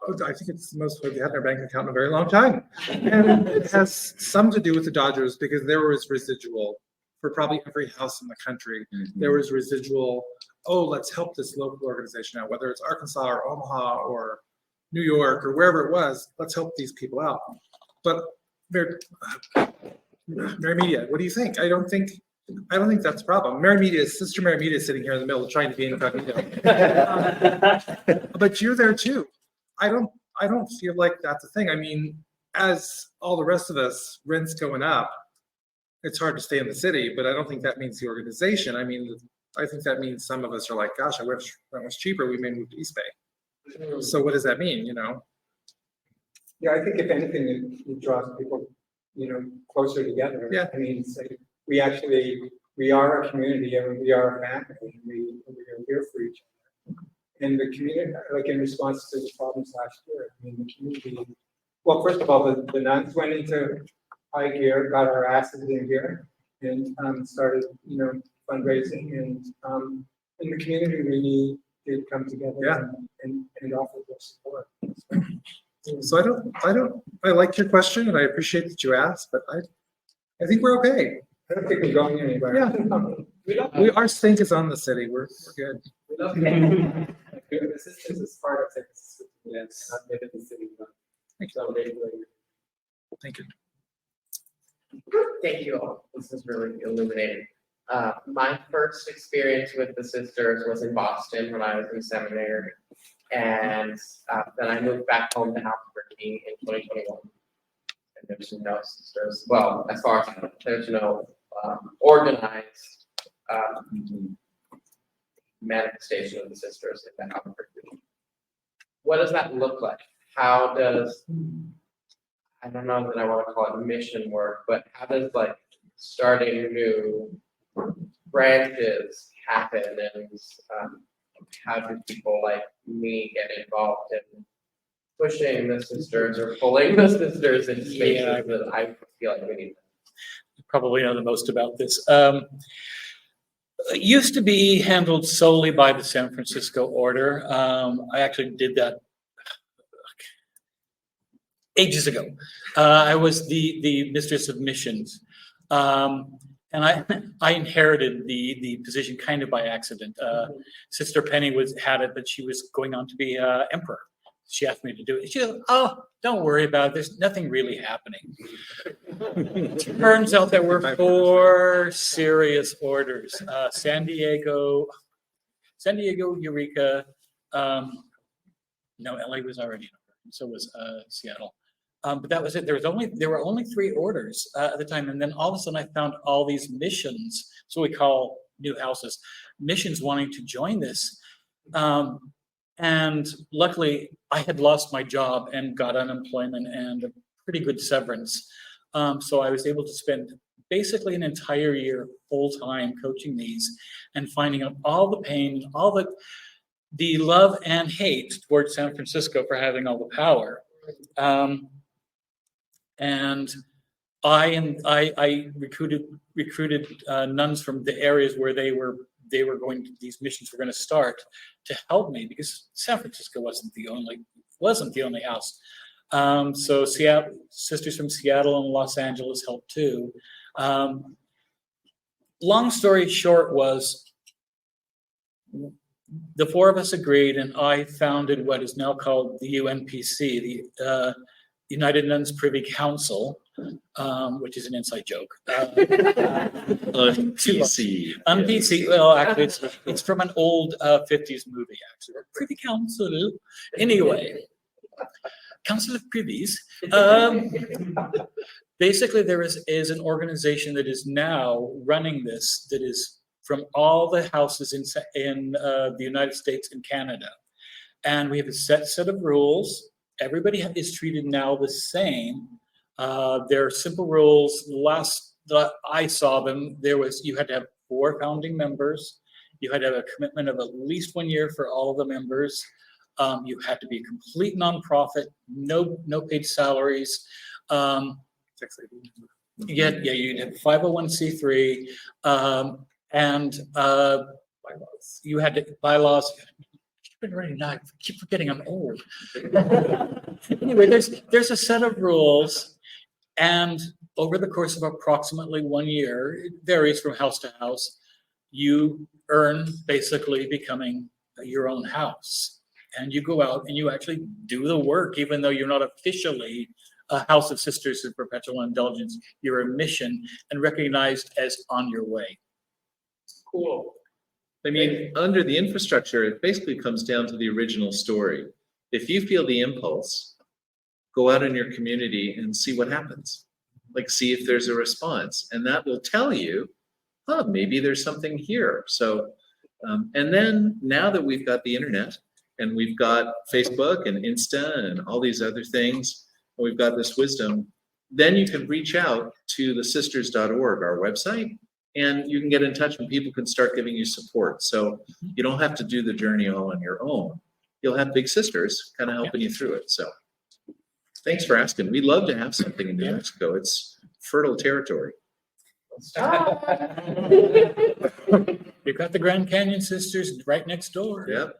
Speaker 4: I think it's the most we've had in our bank account in a very long time. And it has some to do with the Dodgers, because there was residual for probably every house in the country. There was residual, oh, let's help this local organization out, whether it's Arkansas or Omaha or New York or wherever it was, let's help these people out. But Mary Media, what do you think? I don't think that's a problem. Sister Mary Media is sitting here in the middle trying to be incognito. But you're there too. I don't feel like that's a thing. I mean, as all the rest of us, rent's going up, it's hard to stay in the city, but I don't think that means the organization. I mean, I think that means some of us are like, gosh, I wish that was cheaper. We may move to East Bay. So what does that mean, you know?
Speaker 6: Yeah, I think if anything, it draws people, closer together.
Speaker 4: Yeah.
Speaker 6: I mean, we are a community and we are a family. We are here for each other. And the community, like in response to the problems last year, I mean, the community, well, first of all, the nuns went into high gear, got our asses in gear, and started, fundraising, and the community really did come together and offer their support.
Speaker 4: So I like your question, and I appreciate that you asked, but I think we're okay.
Speaker 6: I don't think we're going anywhere.
Speaker 4: Yeah. Our stink is on the city. We're good.
Speaker 6: We love it. The sisters is part of San Francisco. Yes, not within the city, but
Speaker 4: Thank you.
Speaker 7: Thank you all. This is really illuminating. My first experience with the sisters was in Boston when I was in seminary. And then I moved back home to Albuquerque in 2021. And there's no sisters. Well, as far as I know, there's no organized manifestation of the sisters in Albuquerque. What does that look like? How does, I don't know that I want to call it mission work, but how does like starting new branches happen, and how do people like me get involved in pushing the sisters or pulling the sisters into spaces that I feel like we need?
Speaker 3: You probably know the most about this. It used to be handled solely by the San Francisco Order. I actually did that ages ago. I was the Mistress of Missions. And I inherited the position kind of by accident. Sister Penny had it, but she was going on to be emperor. She asked me to do it. She goes, "Oh, don't worry about it. There's nothing really happening." Turns out there were 4 serious orders: San Diego, Eureka. No, LA was already, so was Seattle. But that was it. There were only 3 orders at the time, and then all of a sudden I found all these missions. So we call new houses missions wanting to join this, And luckily, I had lost my job and got unemployment and a pretty good severance. So I was able to spend basically an entire year full-time coaching these and finding out all the pain, all the love and hate towards San Francisco for having all the power. And I recruited nuns from the areas where they were going to, these missions were going to start, to help me, because San Francisco wasn't the only house. So sisters from Seattle and Los Angeles helped too. Long story short was, the four of us agreed, and I founded what is now called the UNPC, the United Nuns Privy Council, which is an inside joke.
Speaker 1: PC.
Speaker 3: PC. Well, actually, it's from an old 50s movie, actually. Privy Council. Anyway, Council of Privies. Basically, there is an organization that is now running this, that is from all the houses in the United States and Canada. And we have a set of rules. Everybody is treated now the same. There are simple rules. The last that I saw them, you had to have 4 founding members. You had to have a commitment of at least 1 year for all of the members. You had to be a complete nonprofit, no paid salaries. You'd have 501c3, and you had bylaws. Been ready now. I keep forgetting I'm old. Anyway, there's a set of rules, and over the course of approximately 1 year, it varies from house to house, you earn basically becoming your own house. And you go out and you actually do the work, even though you're not officially a House of Sisters of Perpetual Indulgence. You're a mission and recognized as on your way.
Speaker 7: Cool.
Speaker 1: I mean, under the infrastructure, it basically comes down to the original story. If you feel the impulse, go out in your community and see what happens. Like, see if there's a response, and that will tell you, oh, maybe there's something here. So, and then now that we've got the internet and we've got Facebook and Insta and all these other things, and we've got this wisdom, then you can reach out to the sisters.org, our website, and you can get in touch and people can start giving you support. So you don't have to do the journey all on your own. You'll have big sisters kind of helping you through it. So thanks for asking. We'd love to have something in New Mexico. It's fertile territory.
Speaker 3: You've got the Grand Canyon Sisters right next door.
Speaker 1: Yep.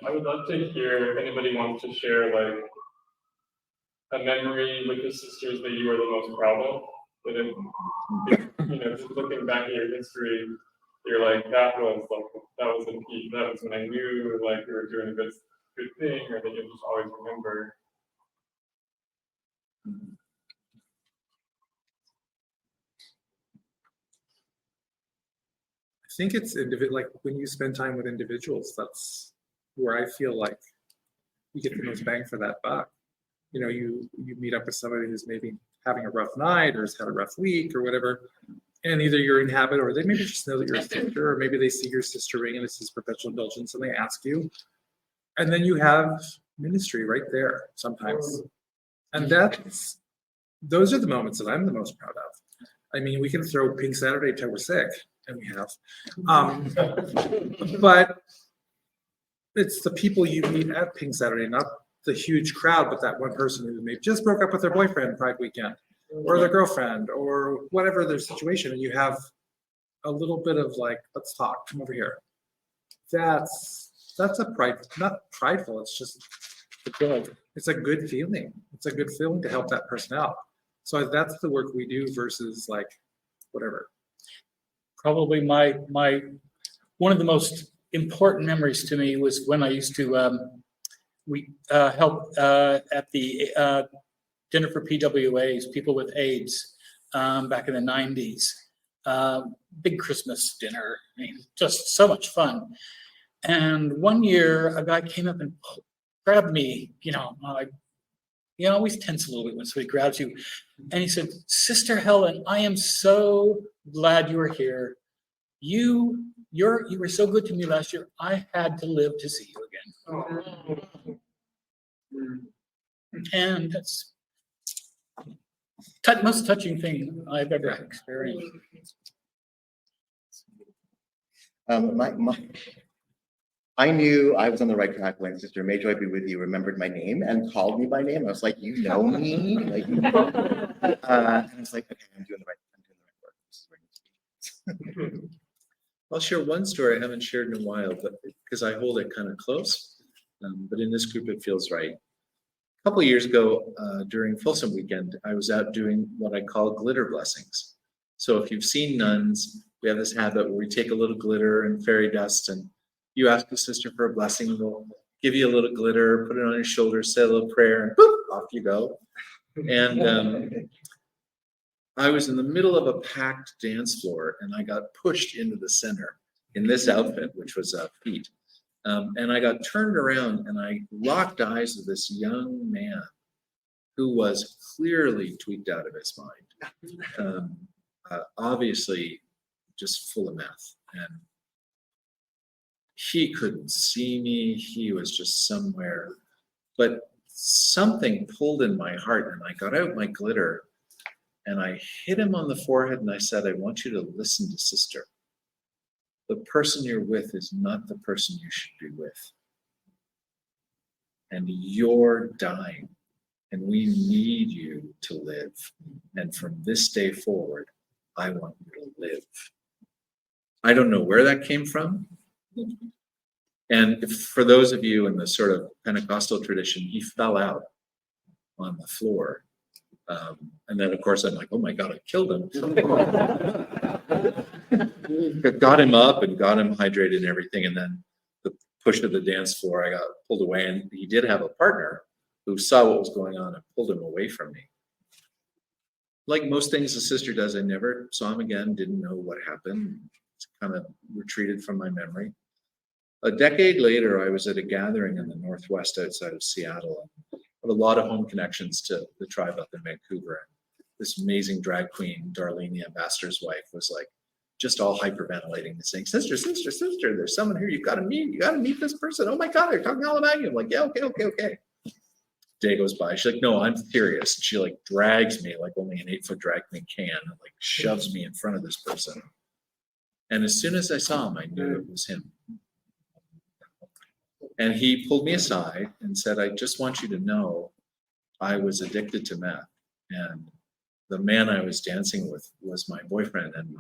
Speaker 8: I would love to hear if anybody wants to share like a memory with the sisters that you are the most proud of. That if, just looking back at your history, you're like, that was a peak. That was when I knew like we were doing a good thing, or that you'll just always remember.
Speaker 4: I think it's like when you spend time with individuals, that's where I feel like you get the most bang for that buck. You know, you meet up with somebody who's maybe having a rough night or has had a rough week or whatever, and either you're in habit or they maybe just know that you're a sister, or maybe they see your sister ring and this is Perpetual Indulgence and they ask you, and then you have ministry right there sometimes. And those are the moments that I'm the most proud of. I mean, we can throw Pink Saturday till we're sick, and we have. But it's the people you meet at Pink Saturday, not the huge crowd, but that one person who maybe just broke up with their boyfriend Pride weekend, or their girlfriend, or whatever their situation, and you have a little bit of like, let's talk, come over here. That's not prideful, it's just good. It's a good feeling. It's a good feeling to help that person out. So that's the work we do versus like whatever.
Speaker 3: Probably my one of the most important memories to me was when I used to help at the dinner for PWAs, people with AIDS, back in the 90s. Big Christmas dinner, I mean, just so much fun. And one year, a guy came up and grabbed me, he always tense a little bit when somebody grabs you. And he said, Sister Helen, I am so glad you are here. You were so good to me last year. I had to live to see you again. And that's most touching thing I've ever experienced.
Speaker 2: I knew I was on the right track when Sister May Joy be with you remembered my name and called me by name. I was like, you know me, like, and I was like, okay, I'm doing the right work. This is where I need to be.
Speaker 1: I'll share one story I haven't shared in a while, but because I hold it kind of close, but in this group it feels right. A couple of years ago, during Folsom Weekend, I was out doing what I call glitter blessings. So if you've seen nuns, we have this habit where we take a little glitter and fairy dust, and you ask the sister for a blessing, they'll give you a little glitter, put it on your shoulder, say a little prayer, and boop, off you go. And I was in the middle of a packed dance floor, and I got pushed into the center in this outfit, which was feet. And I got turned around, and I locked eyes with this young man who was clearly tweaked out of his mind, obviously just full of meth. And he couldn't see me. He was just somewhere. But something pulled in my heart, and I got out my glitter, and I hit him on the forehead, and I said, I want you to listen to Sister. The person you're with is not the person you should be with. And you're dying, and we need you to live. And from this day forward, I want you to live. I don't know where that came from. And for those of you in the sort of Pentecostal tradition, he fell out on the floor. And then, of course, I'm like, oh my God, I killed him. Got him up and got him hydrated and everything. And then the push of the dance floor, I got pulled away. And he did have a partner who saw what was going on and pulled him away from me. Like most things the sister does, I never saw him again, didn't know what happened. It's kind of retreated from my memory. A decade later, I was at a gathering in the Northwest outside of Seattle. I have a lot of home connections to the tribe up in Vancouver. This amazing drag queen, Darlene, the ambassador's wife, was like just all hyperventilating and saying, Sister, there's someone here you gotta meet this person. Oh my God, they're talking all about you. I'm like, yeah, okay. Day goes by. She's like, no, I'm serious. She like drags me like only an 8-foot drag queen can, and like shoves me in front of this person. And as soon as I saw him, I knew it was him. And he pulled me aside and said, I just want you to know I was addicted to meth. And the man I was dancing with was my boyfriend and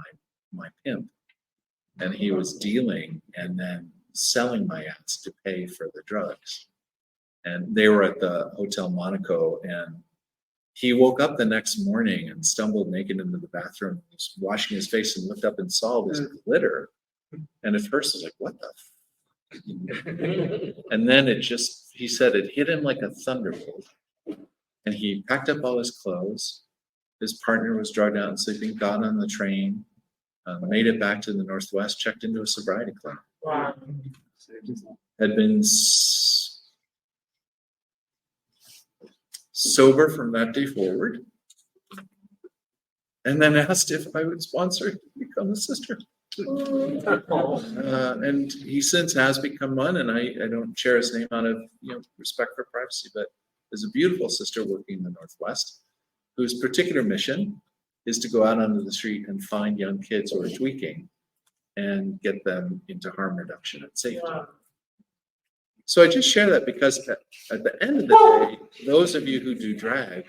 Speaker 1: my pimp. And he was dealing and then selling my ass to pay for the drugs. And they were at the Hotel Monaco, and he woke up the next morning and stumbled naked into the bathroom. He was washing his face and looked up and saw this glitter. And at first I was like, what the f-? And then he said it hit him like a thunderbolt. And he packed up all his clothes. His partner was drugged out and sleeping, got on the train, made it back to the Northwest, checked into a sobriety club.
Speaker 7: Wow.
Speaker 1: Had been sober from that day forward, and then asked if I would sponsor him to become a sister. And he since has become one, and I don't share his name out of respect for privacy, but there's a beautiful sister working in the Northwest whose particular mission is to go out onto the street and find young kids who are tweaking and get them into harm reduction and safety. So I just share that because at the end of the day, those of you who do drag,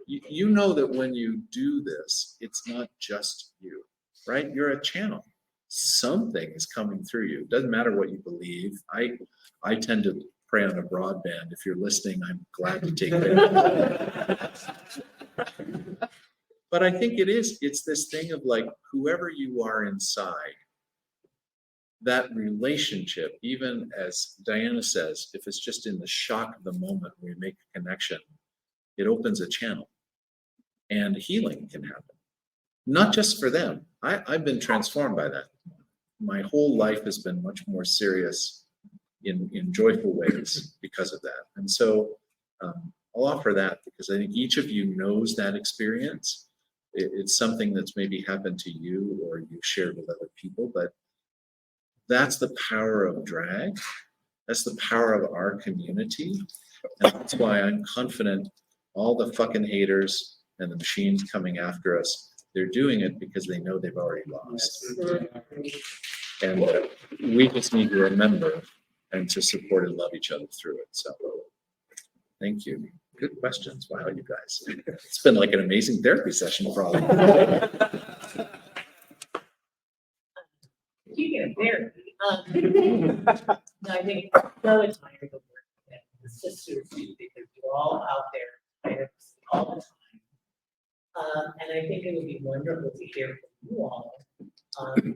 Speaker 1: you know that when you do this, it's not just you, right? You're a channel. Something is coming through you. It doesn't matter what you believe. I tend to pray on a broadband. If you're listening, I'm glad to take it. But I think it's this thing of like, whoever you are inside, that relationship, even as Diana says, if it's just in the shock of the moment where you make a connection, it opens a channel and healing can happen. Not just for them. I've been transformed by that. My whole life has been much more serious in joyful ways because of that. And so I'll offer that because I think each of you knows that experience. It's something that's maybe happened to you or you shared with other people, but that's the power of drag. That's the power of our community. And that's why I'm confident all the fucking haters and the machines coming after us, they're doing it because they know they've already lost. And we just need to remember and to support and love each other through it. So thank you. Good questions. Wow, you guys. It's been like an amazing therapy session probably.
Speaker 9: Speaking of therapy, no, I think it's so admire the work that the sisters do because you're all out there kind of all the time. And I think it would be wonderful to hear from you all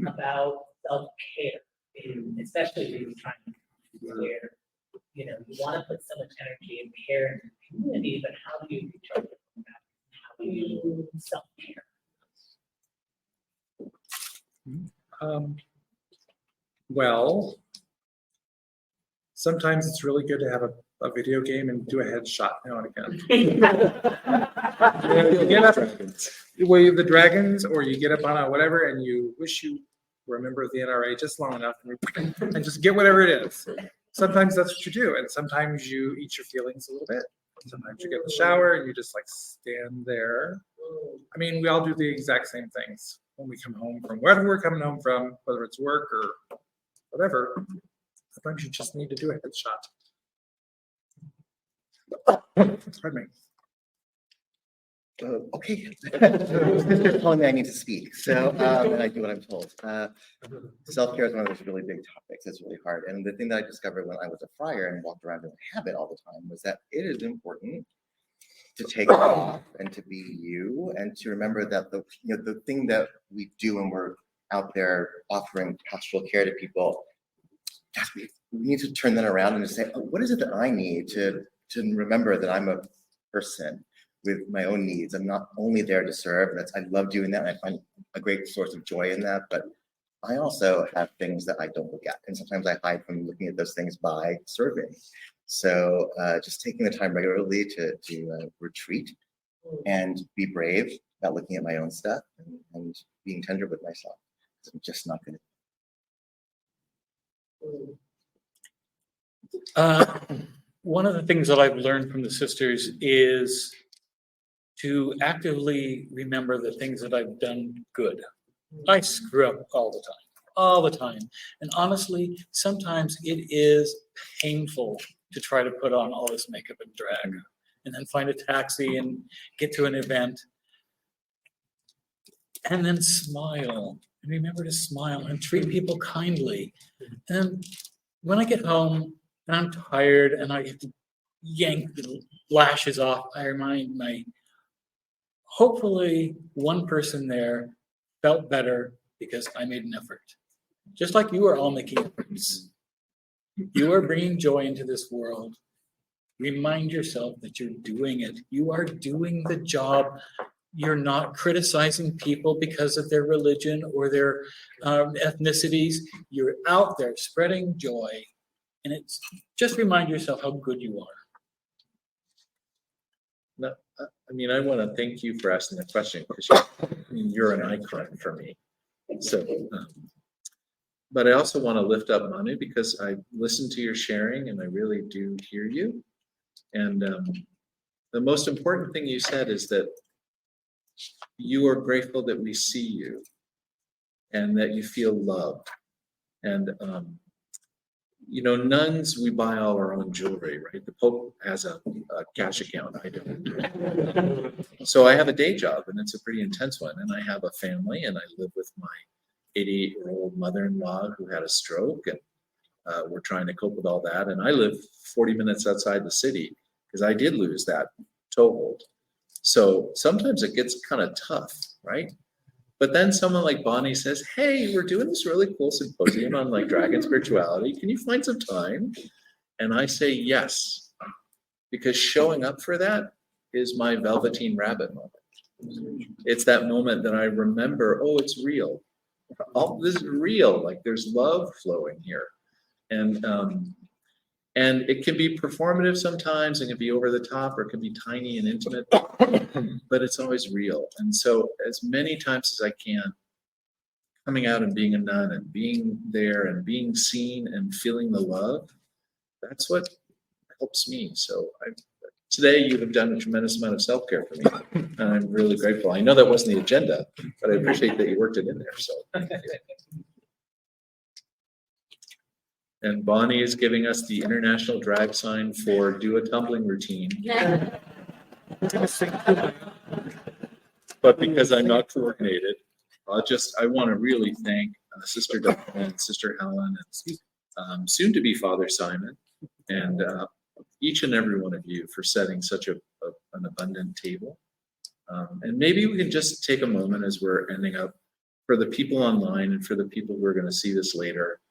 Speaker 9: about self-care, especially in these times where you want to put so much energy and care in the community, but how do you recharge from that? How do you self-care?
Speaker 4: Well, sometimes it's really good to have a video game and do a headshot now and again. You get up, well, the dragons, or you get up on a whatever, and you wish you were a member of the NRA just long enough and just get whatever it is. Sometimes that's what you do, and sometimes you eat your feelings a little bit. Sometimes you get in the shower and you just like stand there. I mean, we all do the exact same things when we come home from wherever we're coming home from, whether it's work or whatever. Sometimes you just need to do a headshot. Pardon me.
Speaker 2: Okay. They're telling me I need to speak, so and I do what I'm told. Self-care is one of those really big topics. It's really hard, and the thing that I discovered when I was a friar and walked around in a habit all the time was that it is important to take off and to be you, and to remember that the thing that we do when we're out there offering pastoral care to people, we need to turn that around and just say, oh, what is it that I need to remember that I'm a person with my own needs. I'm not only there to serve. I love doing that. And I find a great source of joy in that. But I also have things that I don't look at. And sometimes I hide from looking at those things by serving. So just taking the time regularly to retreat and be brave about looking at my own stuff and being tender with myself. I'm just not going
Speaker 3: to. One of the things that I've learned from the sisters is to actively remember the things that I've done good. I screw up all the time. And honestly, sometimes it is painful to try to put on all this makeup and drag and then find a taxi and get to an event and then smile and remember to smile and treat people kindly. And when I get home and I'm tired and I have to yank the lashes off, I remind my hopefully one person there felt better because I made an effort. Just like you are all making efforts. You are bringing joy into this world. Remind yourself that you're doing it. You are doing the job. You're not criticizing people because of their religion or their ethnicities. You're out there spreading joy. And it's just remind yourself how good you are.
Speaker 1: No, I mean, I want to thank you for asking the question because you're an icon for me. So, but I also want to lift up Manu because I listened to your sharing and I really do hear you. And the most important thing you said is that you are grateful that we see you and that you feel loved. And nuns, we buy all our own jewelry, right? The Pope has a cash account. I don't. So I have a day job, and it's a pretty intense one. And I have a family, and I live with my 88-year-old mother-in-law who had a stroke, and we're trying to cope with all that. And I live 40 minutes outside the city because I did lose that toehold. So sometimes it gets kind of tough, right? But then someone like Bonnie says, hey, we're doing this really cool symposium on like dragon spirituality. Can you find some time? And I say yes, because showing up for that is my Velveteen Rabbit moment. It's that moment that I remember, oh, it's real. All this is real. Like there's love flowing here. And And it can be performative sometimes, it can be over the top, or it can be tiny and intimate, but it's always real. And so as many times as I can, coming out and being a nun and being there and being seen and feeling the love, that's what helps me. So today you have done a tremendous amount of self-care for me, and I'm really grateful. I know that wasn't the agenda, but I appreciate that you worked it in there, so. And Bonnie is giving us the international drag sign for do a tumbling routine. But because I'm not coordinated, I want to really thank Sister Diana and Sister Helen and soon to be Father Simon and each and every one of you for setting such an abundant table. And maybe we can just take a moment as we're ending up for the people online and for the people who are going to see this later,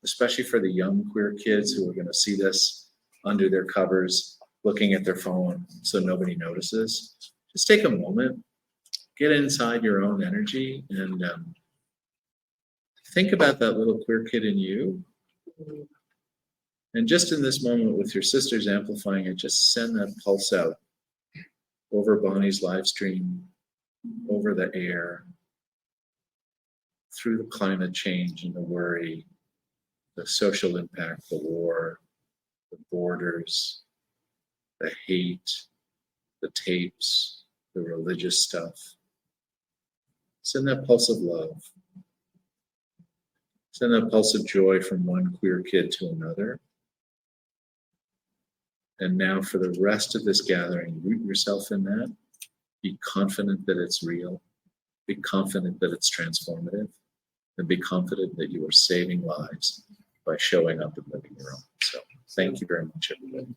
Speaker 1: especially for the young queer kids who are going to see this under their covers, looking at their phone so nobody notices. Just take a moment, get inside your own energy, and think about that little queer kid in you. And just in this moment with your sisters amplifying it, just send that pulse out over Bonnie's live stream, over the air, through the climate change and the worry, the social impact, the war, the borders, the hate, the tapes, the religious stuff. Send that pulse of love. Send that pulse of joy from one queer kid to another. And now for the rest of this gathering, root yourself in that. Be confident that it's real. Be confident that it's transformative. And be confident that you are saving lives by showing up and living your own. So thank you very much, everybody.